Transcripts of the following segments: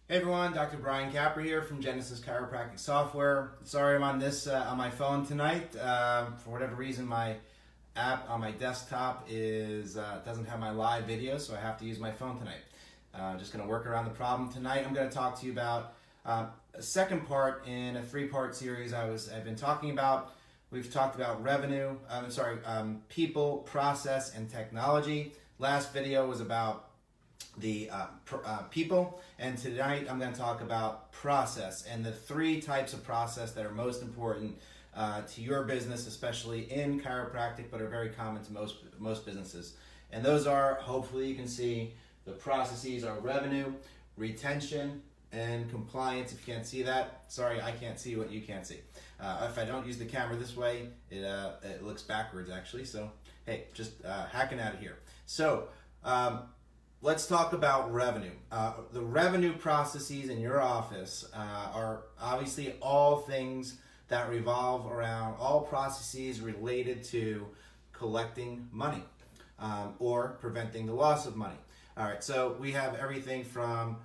Hey everyone, Dr. Brian Capra here from Genesis Chiropractic Software. Sorry I'm on on my phone tonight. For whatever reason, my app on my desktop doesn't have my live video, so I have to use my phone tonight. Just going to work around the problem tonight. I'm going to talk to you about a second part in a three-part series I've been talking about. We've talked about people, process, and technology. Last video was about the people, and tonight I'm going to talk about process and the three types of process that are most important to your business, especially in chiropractic, but are very common to most businesses. And those are, hopefully you can see, the processes are revenue, retention, and compliance. If you can't see that, sorry, I can't see what you can't see. If I don't use the camera this way, it looks backwards actually, so hey, just hacking out of here. So let's talk about revenue. The revenue processes in your office are obviously all things that revolve around all processes related to collecting money or preventing the loss of money. All right, so we have everything from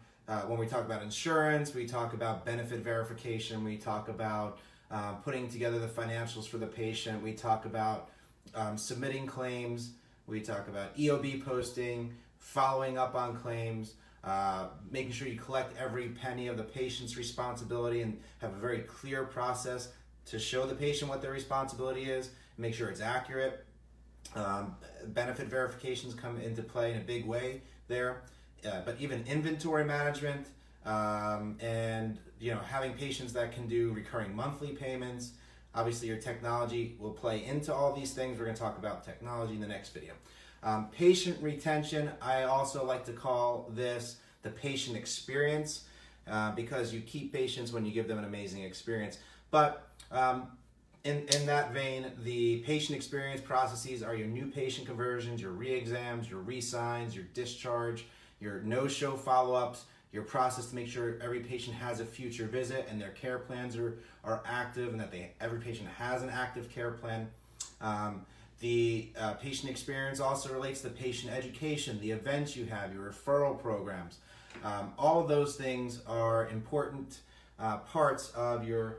when we talk about insurance, we talk about benefit verification, we talk about putting together the financials for the patient, we talk about submitting claims, we talk about EOB posting, following up on claims, making sure you collect every penny of the patient's responsibility and have a very clear process to show the patient what their responsibility is, make sure it's accurate. Benefit verifications come into play in a big way there, but even inventory management and having patients that can do recurring monthly payments. Obviously your technology will play into all these things. We're going to talk about technology in the next video. Patient retention, I also like to call this the patient experience because you keep patients when you give them an amazing experience. But in that vein, the patient experience processes are your new patient conversions, your re-exams, your re-signs, your discharge, your no-show follow-ups, your process to make sure every patient has a future visit and their care plans are active and that every patient has an active care plan. The patient experience also relates to patient education, the events you have, your referral programs. All of those things are important parts of your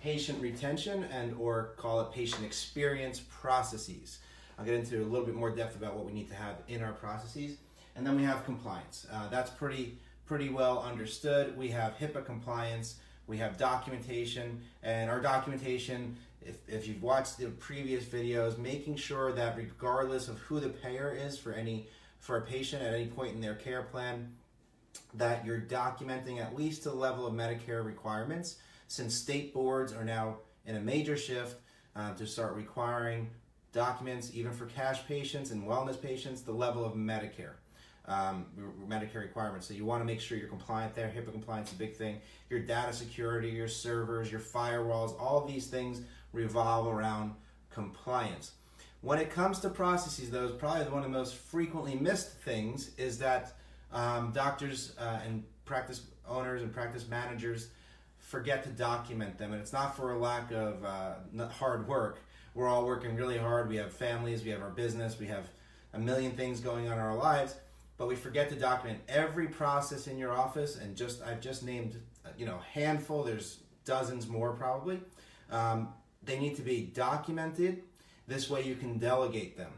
patient retention and or call it patient experience processes. I'll get into a little bit more depth about what we need to have in our processes. And then we have compliance. That's pretty well understood. We have HIPAA compliance, we have documentation, and our documentation, if you've watched the previous videos, making sure that regardless of who the payer is for a patient at any point in their care plan, that you're documenting at least to the level of Medicare requirements, since state boards are now in a major shift to start requiring documents even for cash patients and wellness patients, the level of Medicare requirements. So you want to make sure you're compliant there. HIPAA compliance is a big thing. Your data security, your servers, your firewalls, all these things revolve around compliance. When it comes to processes, though, probably one of the most frequently missed things is that doctors and practice owners and practice managers forget to document them. And it's not for a lack of hard work. We're all working really hard. We have families, we have our business, we have a million things going on in our lives, but we forget to document every process in your office. And I've just named a handful. There's dozens more probably. They need to be documented. This way you can delegate them.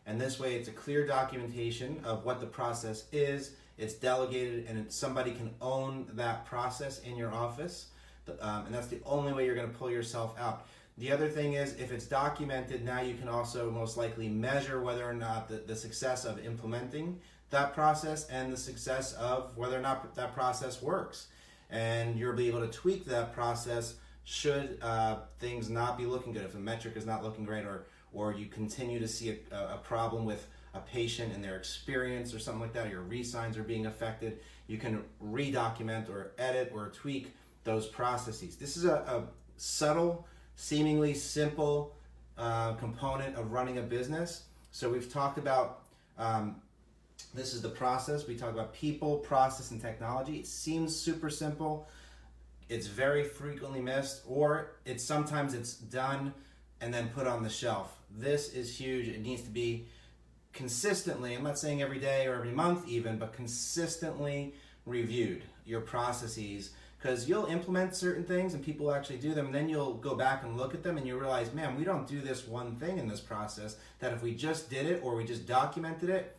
And this way it's a clear documentation of what the process is. It's delegated and somebody can own that process in your office. And that's the only way you're going to pull yourself out. The other thing is, if it's documented, now you can also most likely measure whether or not the success of implementing that process and the success of whether or not that process works. And you'll be able to tweak that process should things not be looking good, if the metric is not looking great, or you continue to see a problem with a patient and their experience or something like that, or your re-signs are being affected, you can re-document or edit or tweak those processes. This is a subtle, seemingly simple component of running a business. So we've talked about, this is the process. We talk about people, process, and technology. It seems super simple. It's very frequently missed, or sometimes it's done and then put on the shelf. This is huge. It needs to be consistently, I'm not saying every day or every month even, but consistently reviewed, your processes, because you'll implement certain things and people actually do them, and then you'll go back and look at them and you realize, man, we don't do this one thing in this process that if we just did it or we just documented it,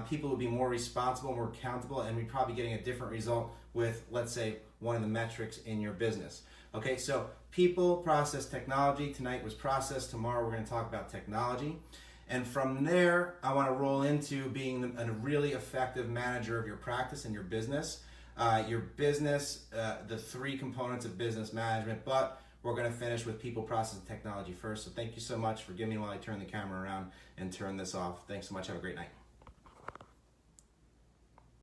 people would be more responsible, more accountable, and we'd probably getting a different result with, let's say, one of the metrics in your business. Okay, so people, process, technology. Tonight was process. Tomorrow we're going to talk about technology. And from there, I want to roll into being a really effective manager of your practice and your business. The three components of business management, but we're going to finish with people, process, and technology first. So thank you so much for giving me while I turn the camera around and turn this off. Thanks so much. Have a great night.